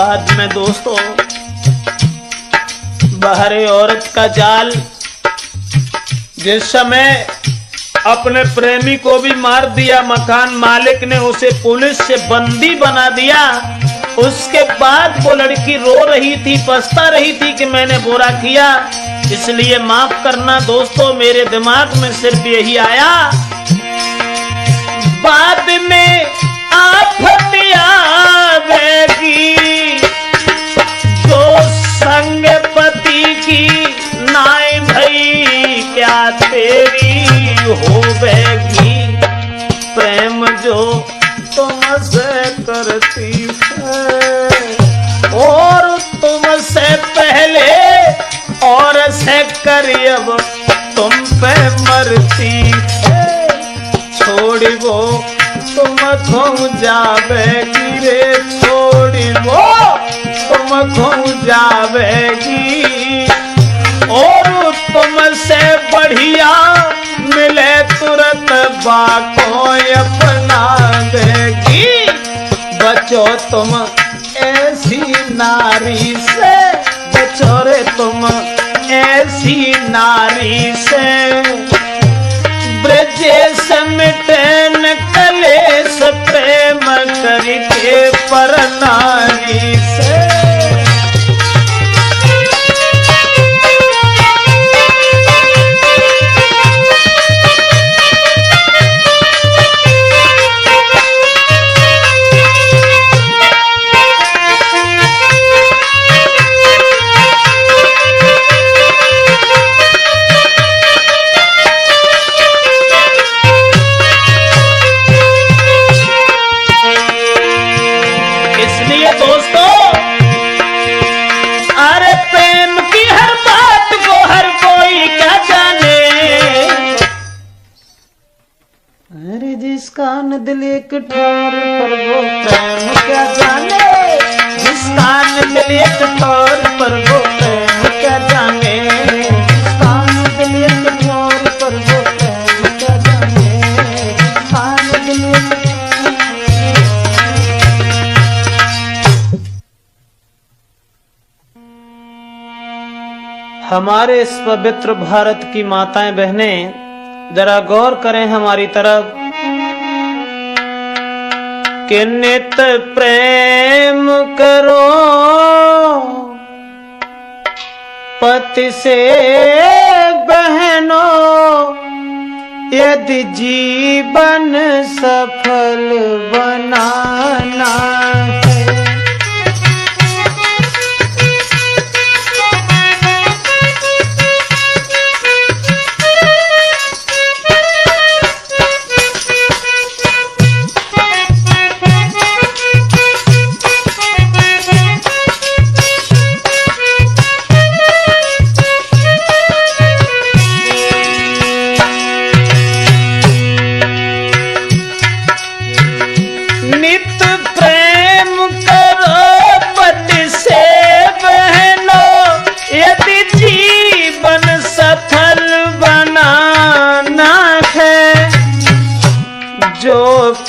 बाद में दोस्तों बाहरी औरत का जाल, जिस समय अपने प्रेमी को भी मार दिया, मकान मालिक ने उसे पुलिस से बंदी बना दिया। उसके बाद वो लड़की रो रही थी, पछता रही थी कि मैंने बुरा किया, इसलिए माफ करना दोस्तों। मेरे दिमाग में सिर्फ यही आया, बाद में आफत आवेगी जो संग पति की नाई भई क्या तेरी होवेगी। प्रेम जो तुमसे करती है और तुमसे पहले और से करीब तुम पे मरती है, छोड़ी वो तुमको जावेगी रे, छोड़ी वो तुमको जावेगी और तुमसे बढ़िया मिले तुरंत बाको अपना देगी। बचो तुम ऐसी नारी से, बचो रे तुम ऐसी नारी से, ब्रजेश मिटेन कलेश प्रेम करके पर नारी से। जिसका न दिल एक ठोर पर वो प्रेम क्या जाने, जिसका न दिल एक ठोर पर वो प्रेम क्या जाने, जिसका न दिल एक ठोर पर वो प्रेम क्या जाने, जिसका न दिल हमारे इस पवित्र भारत की माताएं बहनें जरा गौर करें हमारी तरफ कि नित प्रेम करो पति से बहनों, यदि जीवन सफल बनाना है।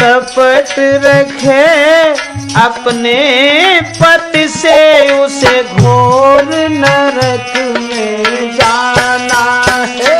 कपट रखे अपने पति से, उसे घोर नरक में जाना है।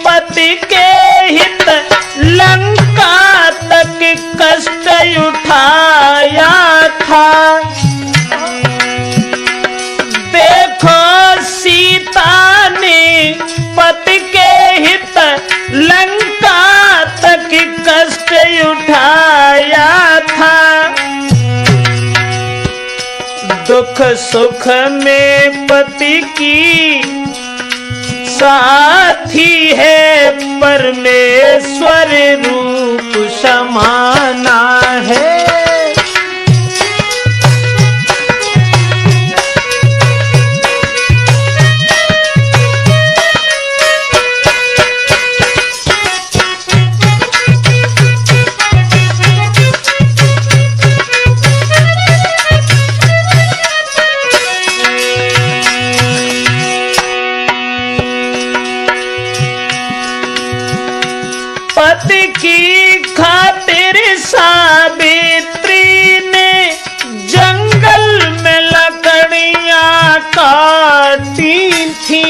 पति के हित लंका तक कष्ट उठाया था। देखो सीता ने पति के हित लंका तक कष्ट उठाया था। दुख सुख में पति की साथी है, परमेश्वर रूप समाना है। काटी थी।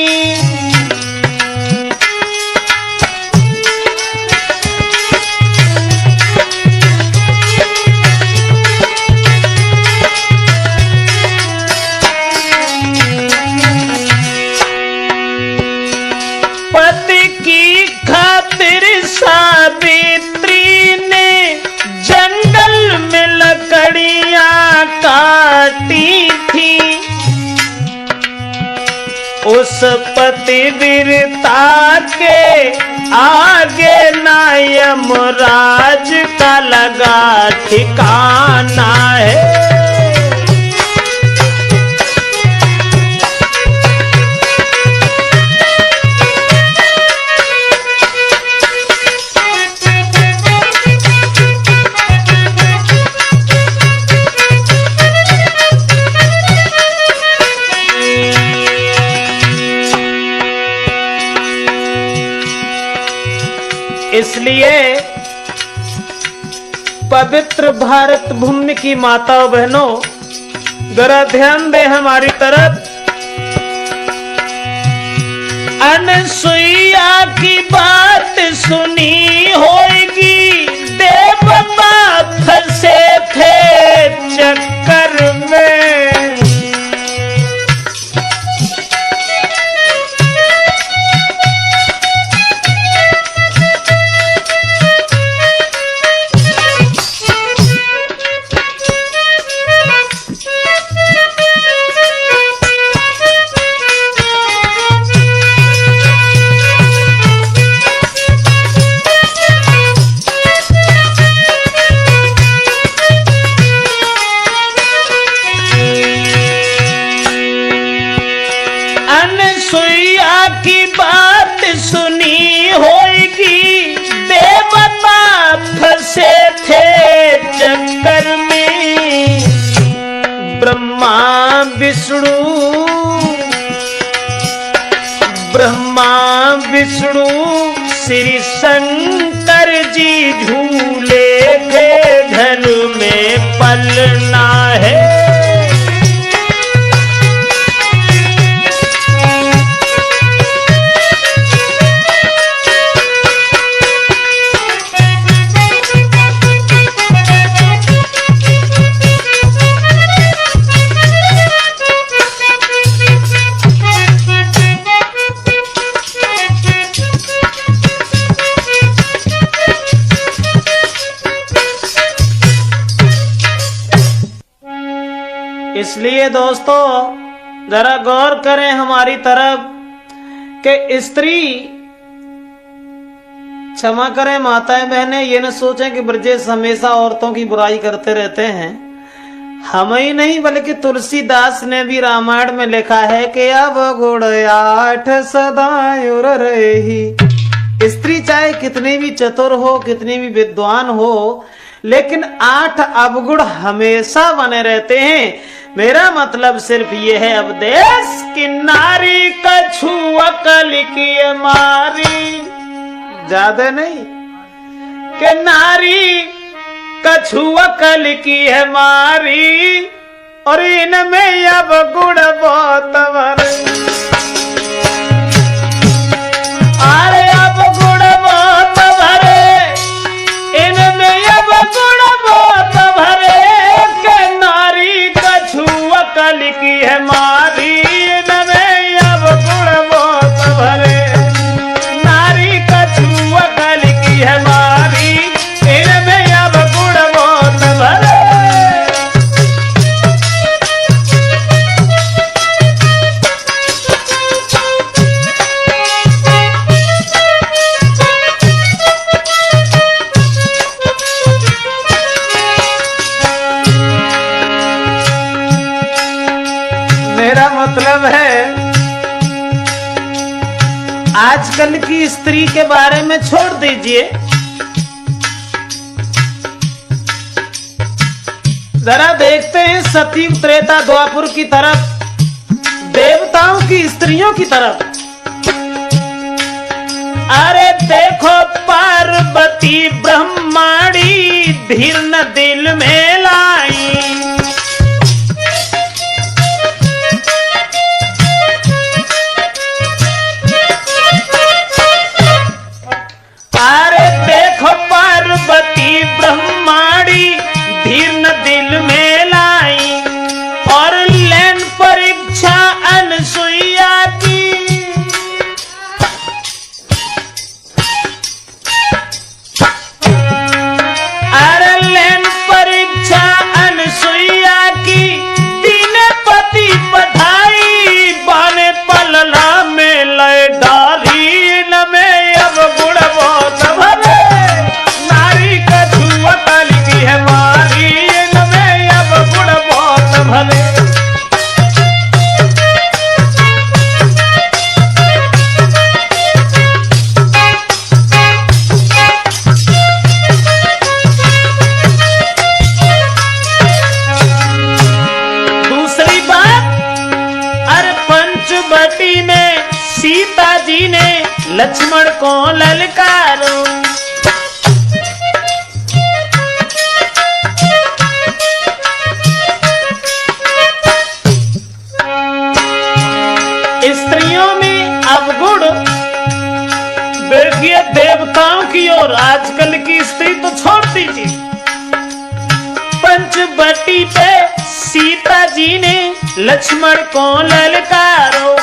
पति की खातिर सावित्री ने जंगल में लकड़ियां काटी थी। उस पतिव्रता के आगे ना यमराज का लगा ठिकाना है। इसलिए पवित्र भारत भूमि की माताओं बहनों, जरा ध्यान दे हमारी तरफ। अनसुईया की बात सुनी होगी, देवता फंसे थे चक्कर में। अनसुईया की बात सुनी होगी, देवता फंसे थे चक्कर में। ब्रह्मा विष्णु श्री शंकर जी झूले के घर में पलना है। इसलिए दोस्तों जरा गौर करें हमारी तरफ कि स्त्री, क्षमा करें माताएं बहनें, ये न सोचें कि ब्रजेश हमेशा औरतों की बुराई करते रहते हैं। हम ही नहीं बल्कि तुलसीदास ने भी रामायण में लिखा है कि अब गुण 8 सदा उर रही। स्त्री चाहे कितनी भी चतुर हो, कितनी भी विद्वान हो, लेकिन 8 अवगुण हमेशा बने रहते हैं। मेरा मतलब सिर्फ ये है अब देश की नारी कछुआ कलिकी मारी, ज्यादा नहीं, कि नारी कछुआ कलिकी है मारी, और इनमें अब गुण बहुत भरे। अरे अब गुण बहुत भरे, इनमें अब गुण बहुत भरे, के नारी कछुआ कलिकी है मारी, इनमें अब गुण बहुत भरे। नारी कछुआ कलिकी है मारी, इनमें अब गुण बहुत भरे। मेरा मतलब है आजकल की स्त्री के बारे में छोड़ दीजिए, जरा देखते हैं सतयुग त्रेता द्वापर की तरफ, देवताओं की स्त्रियों की तरफ। अरे देखो पार्वती ब्रह्माणी धीर न दिल में लाई, जी ने लक्ष्मण को ललकारो। स्त्रियों में अवगुण देखिए देवताओं की और आजकल की स्त्री तो छोड़ दीजिए। पंचवटी पे सीता जी ने लक्ष्मण को ललकारो।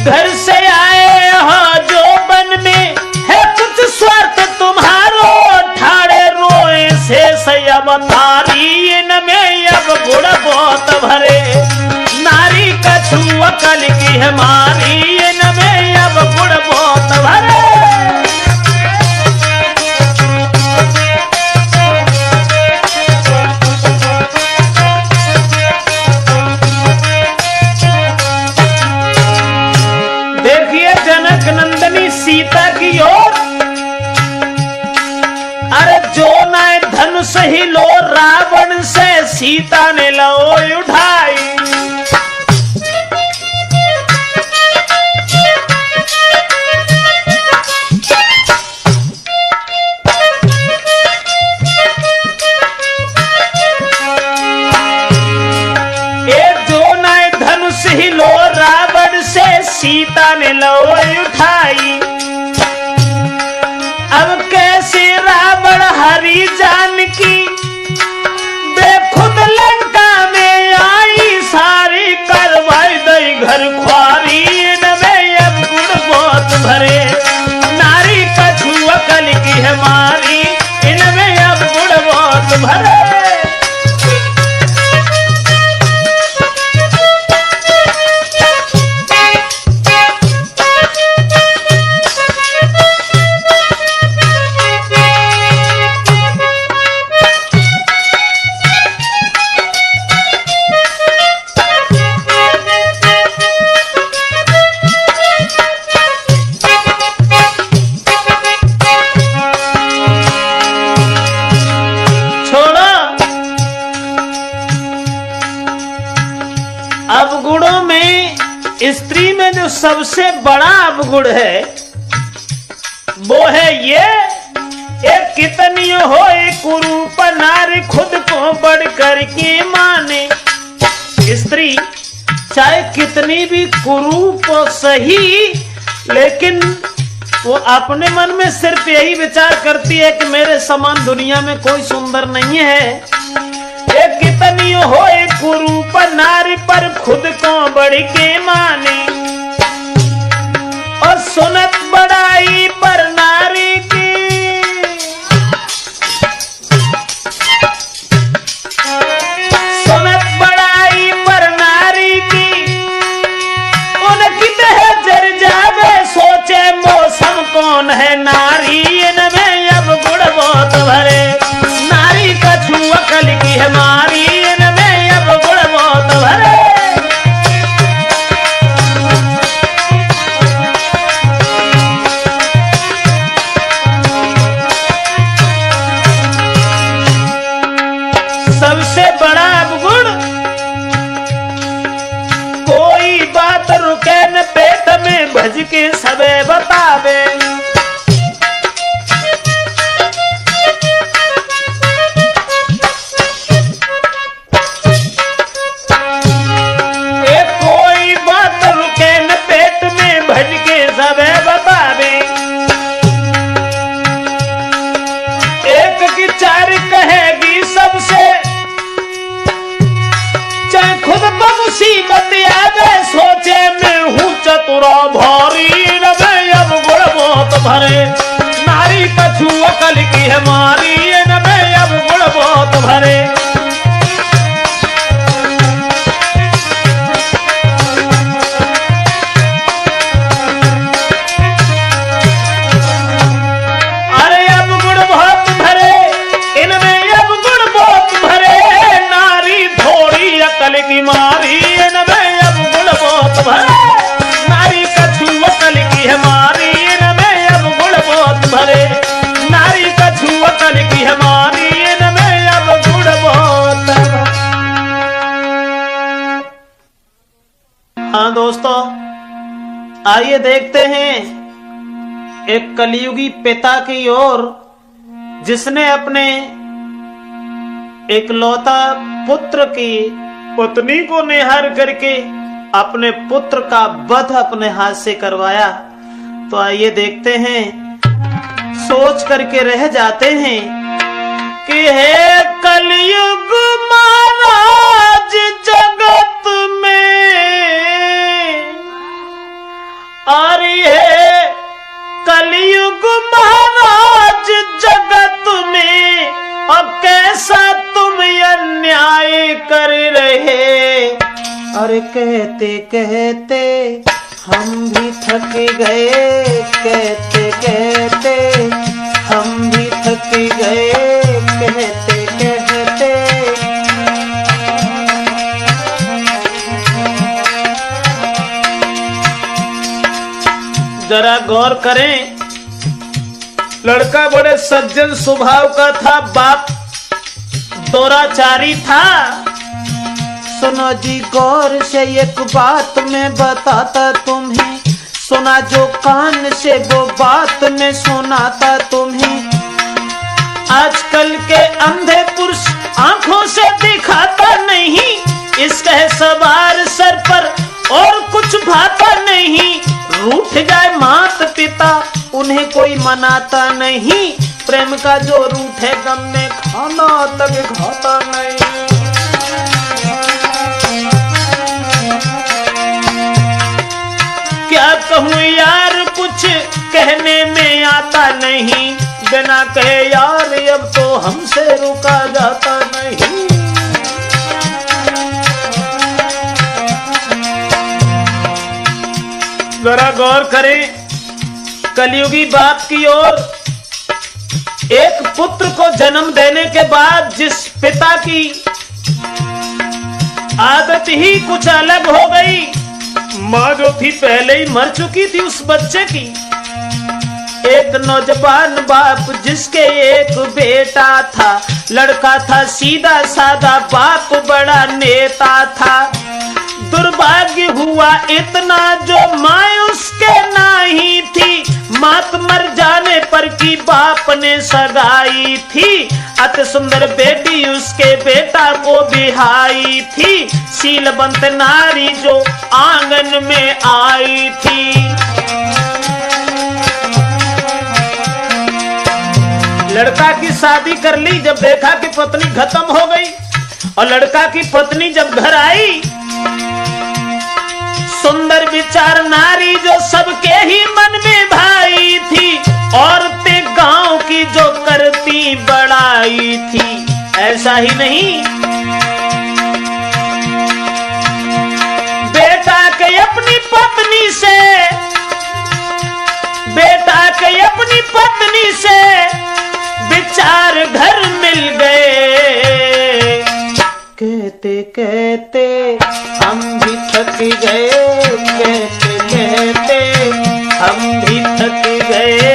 घर से आए हो जो बन में है कुछ स्वार्थ तुम्हारो, ठाड़े रोए से अवतारी इनमें अब गुण बहुत भरे। नारी कछु अकल की हमारी इनमें अब गुण बहुत भरे। सीता की ओर अरे जो नाय धनुष ही लो रावण से सीता ने लो उठाई। एक जो नाय धनुष ही लो रावण से सीता ने लो उठाई। अब कैसे रावण हरि जानकी बेखुद लंका में आई, सारी करवाई दई घर ख्वारी इनमें अब गुण बहुत भरे। नारी कछु अकल की हमारी इनमें अब गुण बहुत भरे। अवगुणों में स्त्री में जो सबसे बड़ा अवगुण है वो है ये, एक कितनी हो कुरूप नारी खुद को बढ़ कर के माने। स्त्री चाहे कितनी भी कुरूप हो सही, लेकिन वो अपने मन में सिर्फ यही विचार करती है कि मेरे समान दुनिया में कोई सुंदर नहीं है। एक कितनी हो कुरूप नारी पर खुद को बढ़ के माने, और सुनत बड़ाई पर नारी की सुनत बड़ाई पर नारी की उनकी देह जर जावे, सोचे मौसम कौन है नारी इनमें अब गुण बहुत भरे। नारी कछु अकल की हमारी इनमें अब गुण बहुत भरे। सबसे बड़ा अवगुण कोई बात रुके न पेट में भज के सबे बतावे। मुसीबत आवे सोचे मैं हूँ चतुरा भारी इनमें अब गुण बहुत भरे। नारी कछु अकल की हमारी इनमें अब गुण बहुत भरे। अरे अब गुण बहुत भरे इनमें अब गुण बहुत भरे। नारी थोड़ी अकल की मारी इनमें अब गुण बहुत भरे। नारी कछु अकल की हमारी इनमें अब गुण बहुत भरे। नारी कछु अकल की हमारी इनमें अब गुण बहुत भरे। हाँ दोस्तों, आइए देखते हैं एक कलियुगी पिता की ओर, जिसने अपने एकलौता पुत्र की पत्नी को निहार करके अपने पुत्र का वध अपने हाथ से करवाया। तो आइए देखते हैं, सोच करके रह जाते हैं कि हे कलयुग महाराज जगत में, अरे हे कलयुग महाराज जगत में, अब कैसा तुम अन्याय कर रहे। अरे कहते कहते हम भी थक गए, कहते कहते हम भी थक गए, कहते कहते। जरा गौर करें, लड़का बड़े सज्जन स्वभाव का था, बाप दोराचारी था। सुनो जी गौर से एक बात मैं बताता तुम्हें, सुना जो कान से वो बात मैं सुनाता तुम्हें। आजकल के अंधे पुरुष आंखों से दिखाता नहीं, इसका है सवार सर पर और कुछ भाता नहीं। रूठ जाए माता पिता उन्हें कोई मनाता नहीं, प्रेम का जो रूठ है गम में खाना तक खाता नहीं। क्या कहूँ यार कुछ कहने में आता नहीं, बिना कहे यार अब तो हमसे रुका जाता नहीं। जरा गौर करें, कलयुगी बाप की ओर एक पुत्र को जन्म देने के बाद जिस पिता की आदत ही कुछ अलग हो गई, माँ जो थी पहले ही मर चुकी थी उस बच्चे की। एक नौजवान बाप जिसके एक बेटा था, लड़का था सीधा साधा, बाप बड़ा नेता था। दुर्भाग्य हुआ इतना जो माँ उसके नाही थी, मात मर जाने पर की बाप ने सगाई थी। अति सुंदर बेटी उसके बेटा को बिहाई थी, शीलवंत नारी जो आंगन में आई थी। लड़का की शादी कर ली, जब देखा कि पत्नी खत्म हो गई और लड़का की पत्नी जब घर आई, सुंदर विचार नारी जो सबके ही मन में भाई थी, औरतें गांव की जो करती बड़ाई थी। ऐसा ही नहीं, बेटा के अपनी पत्नी से, बेटा के अपनी पत्नी से विचार घर मिल गए। कहते कहते हम भी थक गए, कहते कहते हम भी थक गए।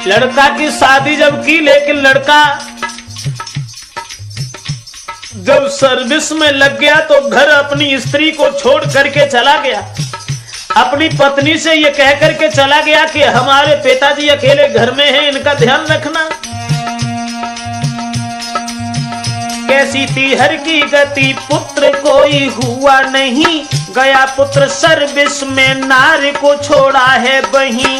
लड़का की शादी जब की, लेकिन लड़का जब सर्विस में लग गया तो घर अपनी स्त्री को छोड़ करके चला गया। अपनी पत्नी से ये कह करके चला गया कि हमारे पिताजी अकेले घर में हैं, इनका ध्यान रखना। कैसी थी हर की गति, पुत्र कोई हुआ नहीं, गया पुत्र सर्विस में, नारी को छोड़ा है वहीं।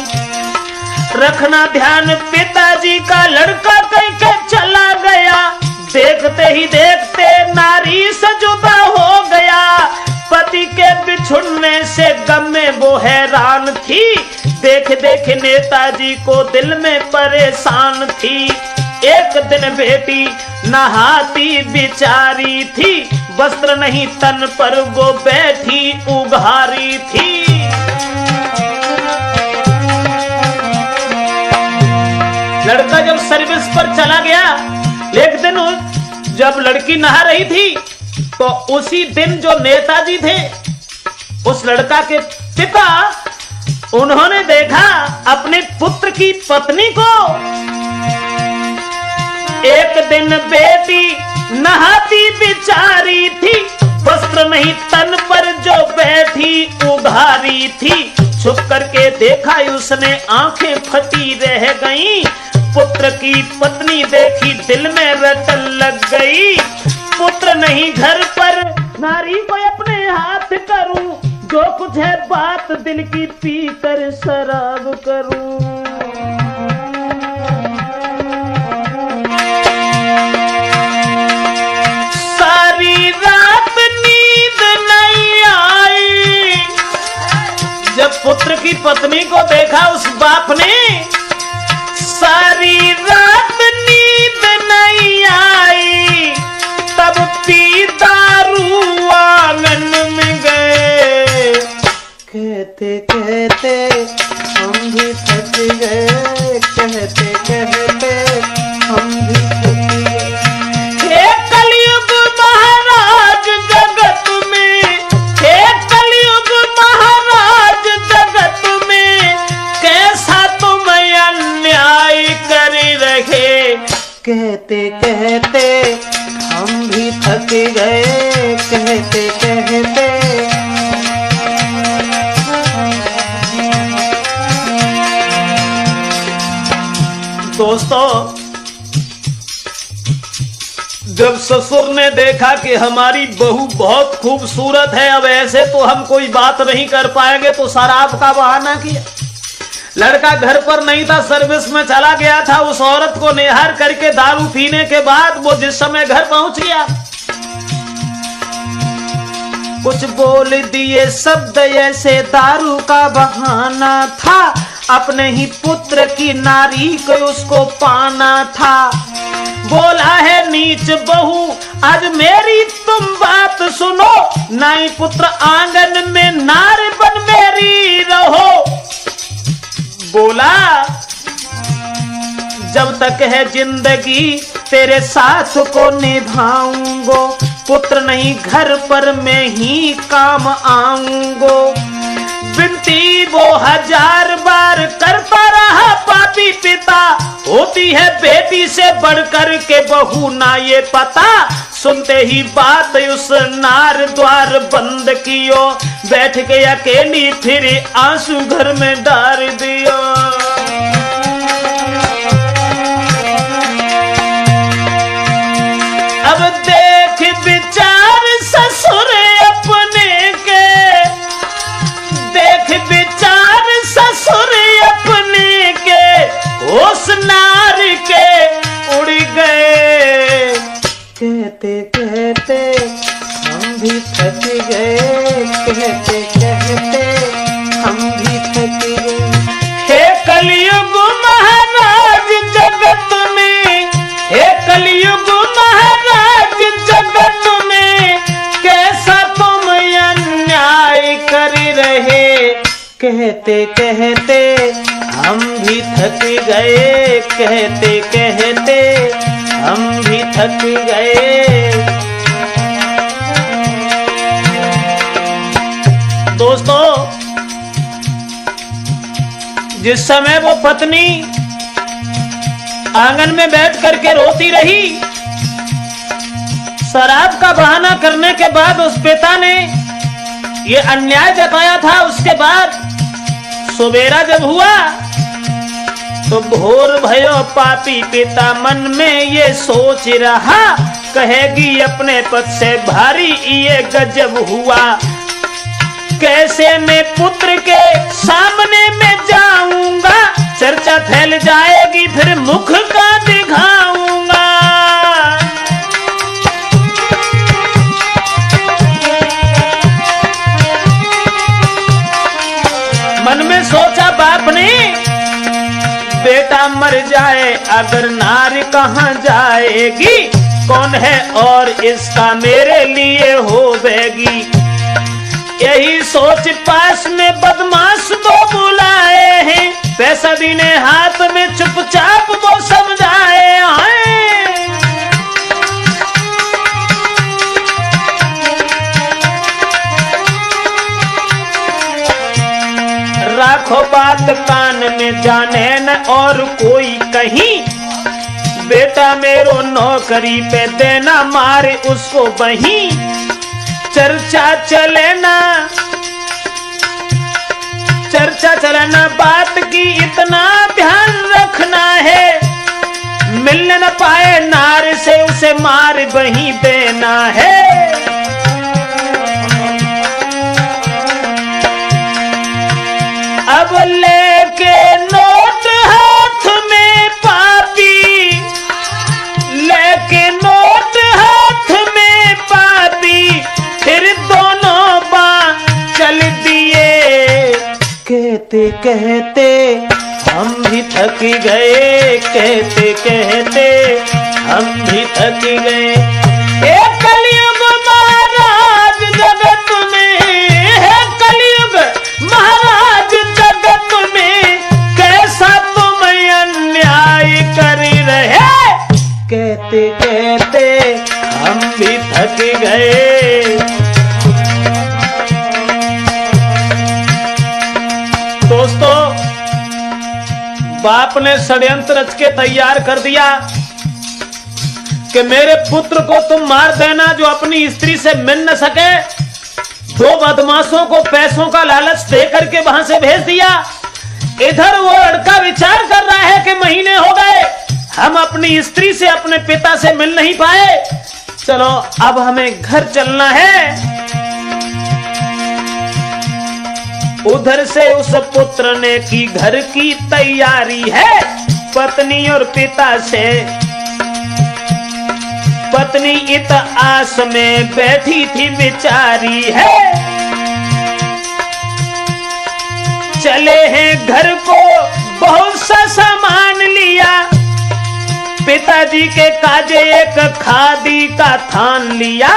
रखना ध्यान पिताजी का, लड़का कहीं के चला गया, देखते ही देखते नारी से जुदा हो गया। पति के बिछुड़ने से गम में वो हैरान थी, देख देख नेताजी को दिल में परेशान थी। एक दिन बेटी नहाती बिचारी थी, वस्त्र नहीं तन पर वो बैठी उघारी थी। लड़का जब सर्विस पर चला गया, एक दिन जब लड़की नहा रही थी तो उसी दिन जो नेताजी थे, उस लड़का के पिता, उन्होंने देखा अपने पुत्र की पत्नी को एक दिन बेटी नहाती बिचारी थी, वस्त्र नहीं तन पर जो बैठी उघारी थी। छुप करके देखा उसने, आंखें फटी रह गईं। पुत्र की पत्नी देखी, दिल में रटन लग गई। पुत्र नहीं घर पर, नारी को अपने हाथ करूं, जो कुछ है बात दिल की पी कर शराब करूं। सारी रात नींद नहीं आई। जब पुत्र की पत्नी को देखा उस बाप ने, सारी रात नींद नहीं आई। तब पी दारू आंगन में गए। कहते कहते हम भी थक गए, कहते कहते हम भी थक गए। हे कलयुग महाराज जगत में, हे कलयुग महाराज जगत में, कैसा तुम अन्याय कर रहे। कहते कहते हम भी थक गए, कहते कहते। दोस्तों, जब ससुर ने देखा कि हमारी बहू बहुत खूबसूरत है, अब ऐसे तो हम कोई बात नहीं कर पाएंगे, तो शराब का बहाना किया। लड़का घर पर नहीं था, सर्विस में चला गया था। उस औरत को निहार करके दारू पीने के बाद वो जिस समय घर पहुंच गया, कुछ बोल दिए शब्द ऐसे, दारू का बहाना था। अपने ही पुत्र की नारी को उसको पाना था। बोला है नीच बहू, आज मेरी तुम बात सुनो, नाई पुत्र आंगन में नार बन मेरी रहो। बोला जब तक है जिंदगी तेरे साथ को निभाऊंगो, पुत्र नहीं घर पर मैं ही काम आऊंगो। विनती वो 1000 बार करता रहा पापी पिता, होती है बेटी से बढ़कर के बहू ना ये पता। सुनते ही बात उस नार द्वार बंद कियो, बैठ के अकेली फिर आंसू घर में डाल दियो। अब देख विचार ससुर अपने के, देख विचार ससुर अपने के, उस नार के उड़ गए। कहते कहते हम भी थक गए, कहते कहते हम भी थक गए। हे कलयुग महाराज जगत में, हे कलयुग महाराज जगत में, कैसा तुम अन्याय कर रहे। कहते कहते हम भी थक गए, कहते कहते हम भी थक गए। दोस्तों, जिस समय वो पत्नी आंगन में बैठ करके रोती रही, शराब का बहाना करने के बाद उस पिता ने ये अन्याय जताया था। उसके बाद सवेरा जब हुआ तो भोर भयो पापी पिता मन में ये सोच रहा, कहेगी अपने पद से भारी ये गजब हुआ। कैसे मैं पुत्र के सामने में जाऊंगा, चर्चा फैल जाएगी फिर मुख का दिखाऊंगा। मन में सोचा बाप ने, बेटा मर जाए अगर नारी कहाँ जाएगी, कौन है और इसका मेरे लिए होवेगी। यही सोच पास में बदमाश को बुलाए हैं, पैसा देने हाथ में चुपचाप वो समझाए हैं। राखो बात कान में, जाने न और कोई कहीं, बेटा मेरा तेरो नौकरी पे देना मारे उसको वहीं चर्चा चले ना, चर्चा चलना बात की इतना ध्यान रखना है, मिलने न पाए नार से उसे मार वहीं देना है। अब लेके नोट हाथ में पापी, लेके नोट हाथ में पापी, फिर दोनों बाँ चल दिए। कहते कहते हम भी थक गए, कहते कहते हम भी थक गए। एक कलयुग महाराज जगत में है, कलयुग महाराज जगत में, कैसा तुम अन्याय कर रहे। कहते कहते हम भी थक गए। दोस्तों, बाप ने षड्यंत्र रच के तैयार कर दिया कि मेरे पुत्र को तुम मार देना जो अपनी स्त्री से मिल न सके। दो बदमाशों को पैसों का लालच दे करके वहां से भेज दिया। इधर वो लड़का विचार कर रहा है कि महीने हो गए हम अपनी स्त्री से अपने पिता से मिल नहीं पाए, चलो अब हमें घर चलना है। उधर से उस पुत्र ने की घर की तैयारी है। पत्नी और पिता से, पत्नी इत आस में बैठी थी बिचारी है। चले हैं घर को बहुत सा सामान लिया, पिताजी के काजे एक खादी का थान लिया।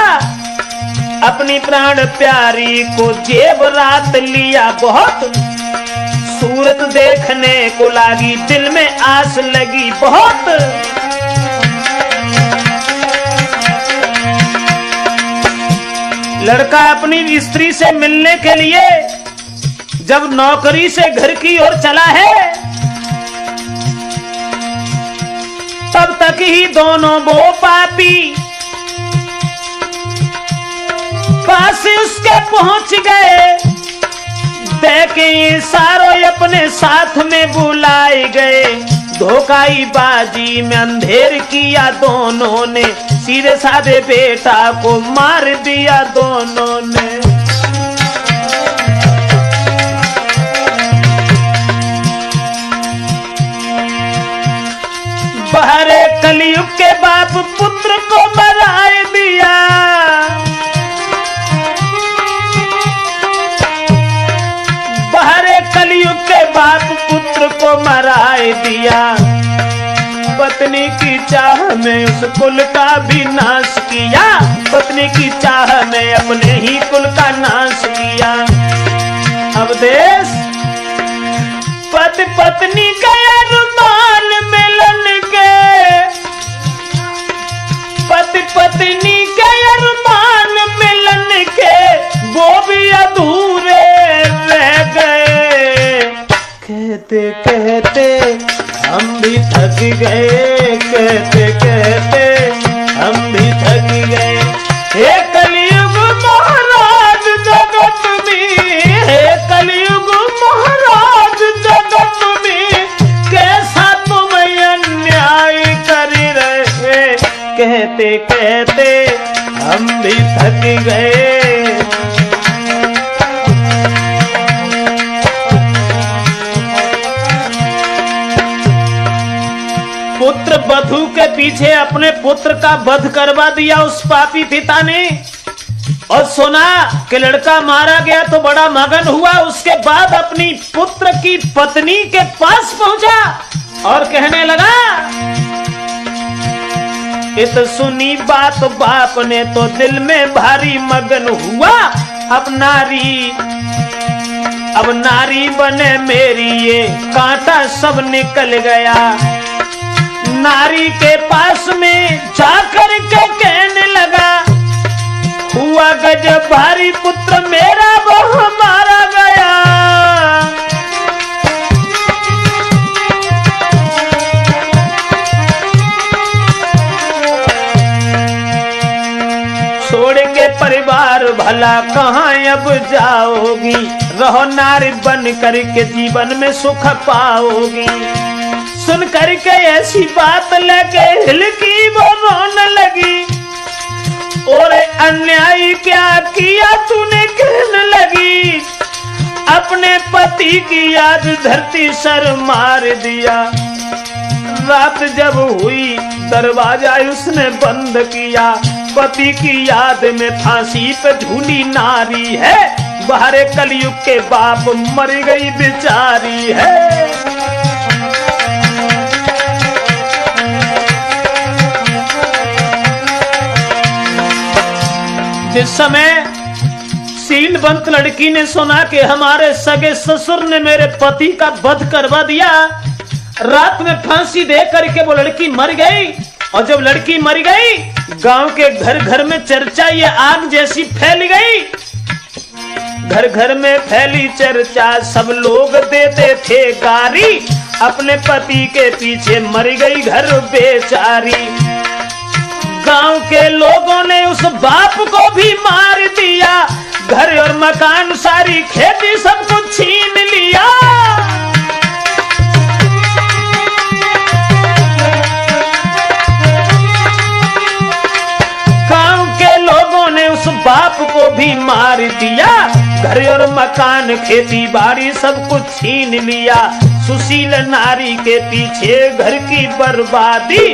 अपनी प्राण प्यारी को जेवरात लिया बहुत, सूरत देखने को लागी दिल में आस लगी बहुत। लड़का अपनी स्त्री से मिलने के लिए जब नौकरी से घर की ओर चला है, तब तक ही दोनों वो पापी पास उसके पहुंच गए। देखे इशारों अपने साथ में बुलाए गए। धोखाई बाजी में अंधेर किया दोनों ने, सीधे साधे बेटा को मार दिया दोनों ने। बहरे कलयुग के बाप पुत्र को मराए दिया। कलयुग के बाप पुत्र को मराए दिया। पत्नी की चाह में उस कुल का भी नाश किया, पत्नी की चाह में अपने ही कुल का नाश किया। अब देश पति पत्नी का अरमान मिलन के, पति पत्नी का अरमान मिलन के, वो भी अधूरे रह गए। कहते कहते हम भी थक गए, कहते कहते हम भी थक गए। हे कलयुग महाराज जगत में, हे कलयुग महाराज जगत में, कैसा तुम अन्याय कर रहे। कहते कहते हम भी थक गए। पुत्र बधू के पीछे अपने पुत्र का वध करवा दिया उस पापी पिता ने, और सुना कि लड़का मारा गया तो बड़ा मगन हुआ। उसके बाद अपनी पुत्र की पत्नी के पास पहुंचा और कहने लगा। इत सुनी बात बाप ने तो दिल में भारी मगन हुआ। अब नारी बने मेरी ये कांटा सब निकल गया। नारी के पास में जाकर के कहने लगा, हुआ गजब भारी पुत्र मेरा वो मारा गया। बार भला कहाँ अब जाओगी, रहो नारी बन करके जीवन में सुख पाओगी। सुन करके ऐसी बात लेके हिलकी वो रोने लगी, और अन्याय क्या किया तूने कहने लगी, अपने पति की याद धरती सर मार दिया। रात जब हुई दरवाजा उसने बंद किया, पति की याद में फांसी पे झूली नारी है, बाहर कलयुग के बाप मर गई बेचारी है। जिस समय शीलवंत लड़की ने सुना कि हमारे सगे ससुर ने मेरे पति का वध करवा दिया, रात में फांसी दे करके वो लड़की मर गई। और जब लड़की मर गई, गांव के घर घर में चर्चा ये आग जैसी फैल गई। घर घर में फैली चर्चा, सब लोग देते थे गारी, अपने पति के पीछे मर गई घर बेचारी। गांव के लोगों ने उस बाप को भी मार दिया, घर और मकान सारी खेती सब कुछ छीन लिया। गांव के लोगों ने उस बाप को भी मार दिया, घर और मकान खेती बाड़ी सब कुछ छीन लिया। सुशील नारी के पीछे घर की बर्बादी,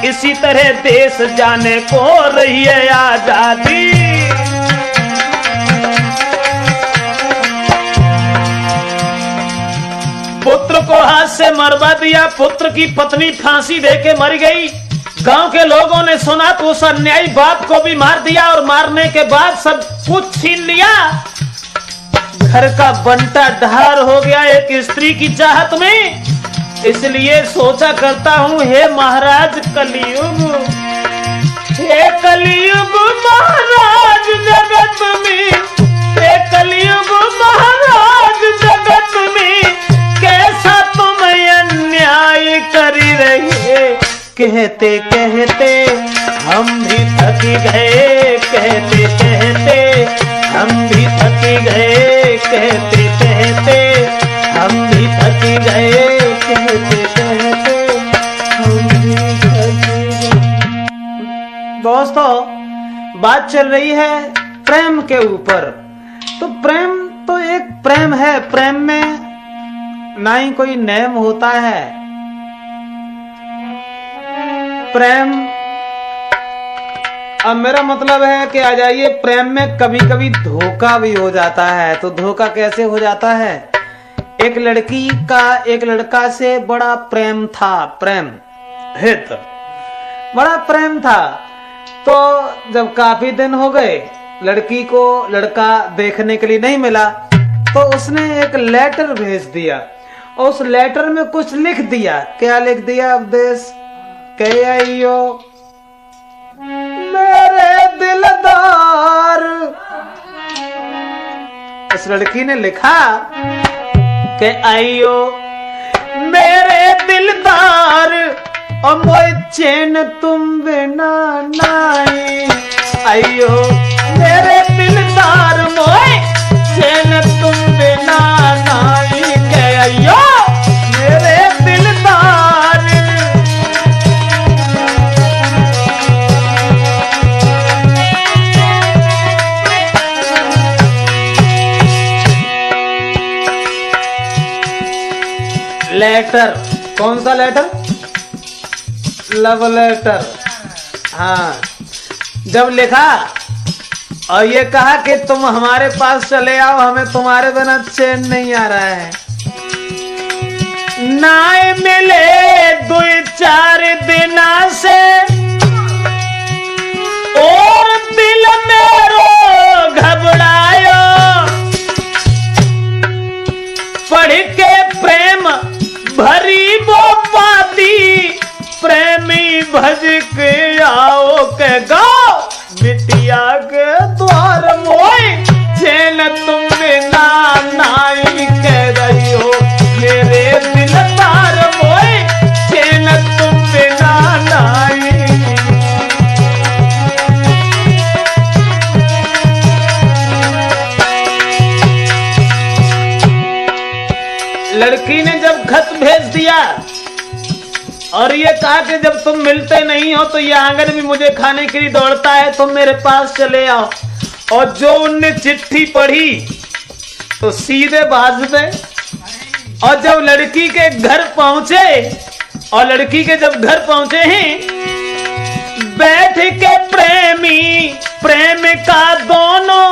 इसी तरह देश जाने को रही है आजादी। पुत्र को हाथ से मरवा दिया, पुत्र की पत्नी फांसी देके मर गई। गांव के लोगों ने सुना तो उस अन्यायी बाप को भी मार दिया, और मारने के बाद सब कुछ छीन लिया। घर का बंटा ढार हो गया एक स्त्री की चाहत में। इसलिए सोचा करता हूँ, हे महाराज कलयुग, हे कलयुग महाराज जगत में, हे कलयुग महाराज जगत में, कैसा तुम अन्याय कर रहे। कहते कहते हम भी थक गए, कहते कहते हम भी थक गए, कहते कहते हम भी थक गए, कहते कहते हम भी थक गए। दोस्तों, बात चल रही है प्रेम के ऊपर। तो प्रेम तो एक प्रेम है, प्रेम में ना ही कोई नेम होता है। प्रेम, अब मेरा मतलब है कि आ जाइए, प्रेम में कभी कभी धोखा भी हो जाता है। तो धोखा कैसे हो जाता है? एक लड़की का एक लड़का से बड़ा प्रेम था, प्रेम हित बड़ा प्रेम था। तो जब काफी दिन हो गए, लड़की को लड़का देखने के लिए नहीं मिला, तो उसने एक लेटर भेज दिया। और उस लेटर में कुछ लिख दिया। क्या लिख दिया? उपदेश कह आइयो मेरे दिलदार। उस लड़की ने लिखा कि आइयो मेरे दिलदार, और मोए चैन तुम बिना नाई। आइयो मेरे दिलदार, मोए चैन तुम बिना नाई। के आइयो मेरे दिलदार। लेटर, कौन सा लेटर? Love letter. हाँ, जब लिखा और ये कहा कि तुम हमारे पास चले आओ, हमें तुम्हारे बिना चैन नहीं आ रहा है। ना मिले 2-4 दिना से, और दिल मेरो घबरायो। पढ़ के प्रेम भरी वो पाती, प्रेमी भज के आओ के गाओ। बिटिया के द्वार मोई, चैन तुम बिना नाई। कह रही हो मेरे दिलदार, मोई चैन तुम बिना नाई। और ये कहा कि जब तुम मिलते नहीं हो तो ये आंगन भी मुझे खाने के लिए दौड़ता है, तुम मेरे पास चले आओ। और जो उनने चिट्ठी पढ़ी तो सीधे भाज पे। और जब लड़की के घर पहुंचे, और लड़की के जब घर पहुंचे हैं, बैठ के प्रेमी प्रेमिका दोनों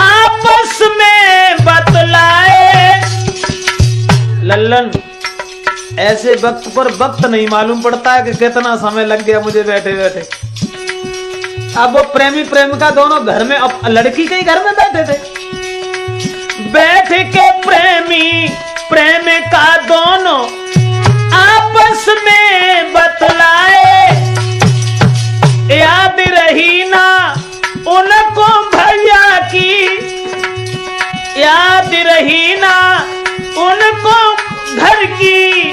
आपस में बतलाए। लल्लन, ऐसे वक्त पर वक्त नहीं मालूम पड़ता है कि कितना समय लग गया मुझे बैठे बैठे। अब वो प्रेमी प्रेमिका दोनों घर में, अब लड़की के ही घर में बैठे थे। बैठ के प्रेमी प्रेमिका दोनों आपस में बतलाए। याद रही ना उनको भैया की, याद रही ना उनको घर की।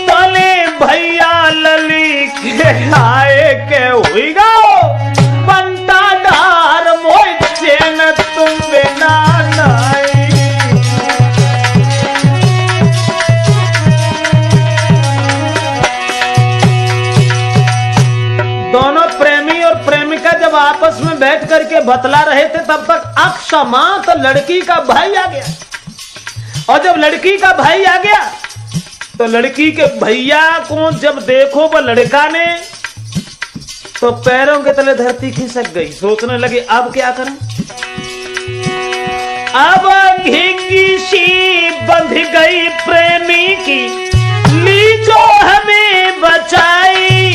तले भैया लली के आए के हुई गो बनता डार मोई चैन तुम बिना नाई। दोनों प्रेमी और प्रेमिका जब आपस में बैठ करके बतला रहे थे तब तक अक्षमा तो लड़की का भाई आ गया। और जब लड़की का भाई आ गया तो लड़की के भैया को जब देखो वो लड़का ने, तो पैरों के तले धरती खिसक गई। सोचने लगे अब क्या करें। अब घिंगी सी बंध गई प्रेमी की, ली जो हमें बचाई।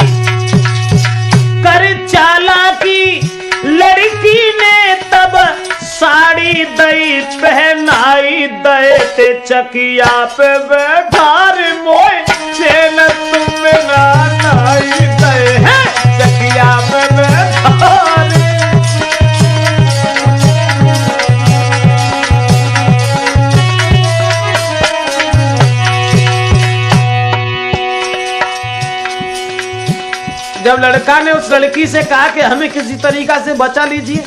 कर चालाकी लड़की ने तब साड़ी दई पहनाई। दे ते चकिया पे बैठा रे मोए चैन तुम बिना नाई। दे है चकिया पे बैठा रे। जब लड़का ने उस लड़की से कहा कि हमें किसी तरीका से बचा लीजिए,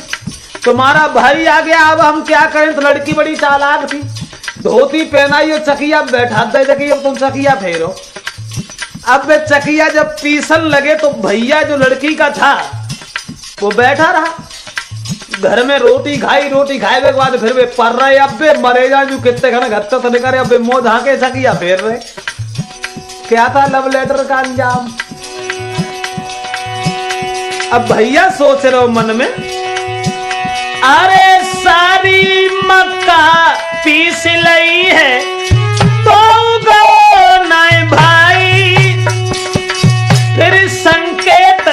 तुम्हारा भाई आ गया, अब हम क्या करें। तो लड़की बड़ी चालाक थी, धोती पहनाई और चकिया बैठा दे कि अब तुम चकिया फेरो। अब वे चकिया जब पीसन लगे तो भैया जो लड़की का था वो बैठा रहा। घर में रोटी खाए के बाद फिर वे पढ़ रहे। अब वे मरे जा जो कितने खाने घत्ते तो निकले। अब वे मोह झाके चकिया फेर रहे। क्या था लव लेटर का अंजाम। अब भैया सोच रहे हो मन में, अरे सारी मक्का पीस लई है तो गो नाय भाई। फिर संकेत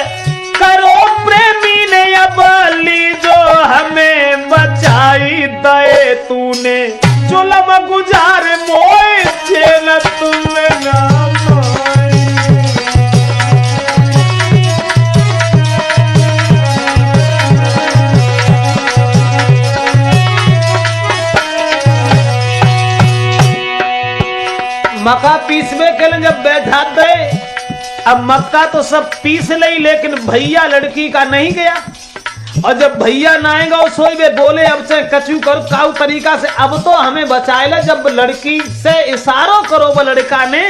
करो प्रेमी ने, अब ली जो हमें बचाई। दे तूने जुल्म गुजार मोए चैन तुम ना। मक्का पीसवे के लिए जब बैठा दे, अब मक्का तो सब पीस ली, लेकिन भैया लड़की का नहीं गया। और जब भैया ना आएगा वो सोई वे बोले अब से कचू करो काऊ तरीका से, अब तो हमें बचाएला। जब लड़की से इशारों करो वो लड़का ने,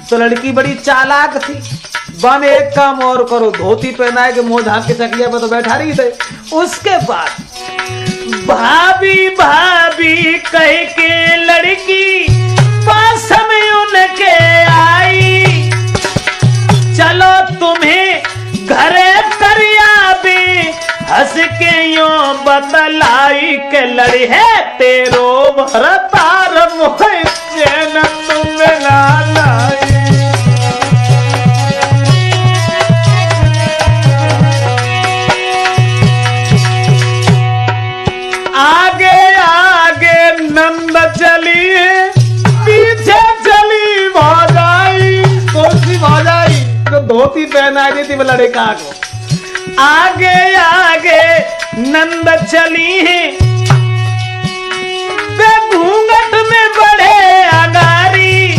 तो लड़की बड़ी चालाक थी। बन एक काम और करो, धोती पहनाए के मुंह झांक के चकिया पे तो बैठा रही थे। उसके बाद भाभी भाभी कह के लड़की पास में उनके आई। चलो तुम्हें घरे करिया भी हंस के यूं बतलाई के लड़ी है तेरो भरतार मोह चैन तुम ना लाई। आगे आगे नंद चली, पीछे चली भौजाई। कौन सी भौजाई? तो धोती पहना दी थी वो लड़का को। आगे आगे नंद चली है, वे घूंघट में बड़े अगारी।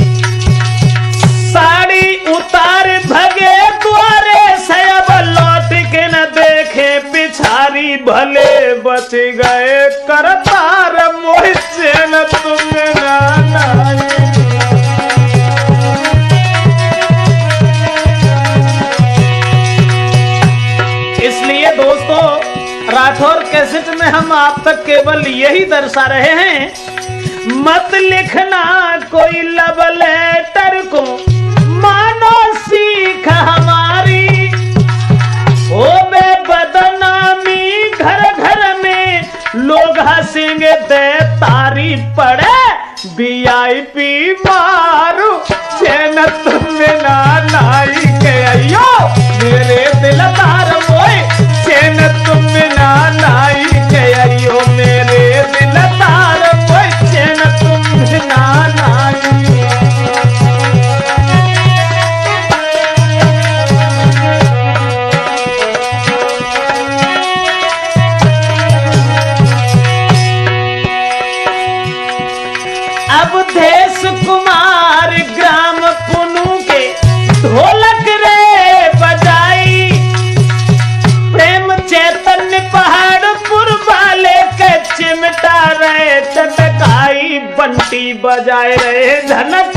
साड़ी उतार भगे द्वारे से, अब लौट के न देखे पिछारी। भले बच गए करतार मोह चैन तुम ना लाई। कैसेट में हम आप तक केवल यही दर्शा रहे हैं, मत लिखना कोई लव लेटर को, मानो सीख हमारी ओ बे बदनामी, घर घर में लोग हंसेंगे दे तारी पड़े, VIP मारू चैन तुम ना लाई के अयो मेरे दिलदार मोए, चैन तुम ना लाई के अयो मेरे दिलदार मोए, चैन तुम ना लाई। अब देश कुमार ग्राम पुनु के ढोलक रे बजाई, प्रेम चैतन्य पहाड़पुर वाले के चिमटा रहे चटकाई, बंटी बजाए रहे धनक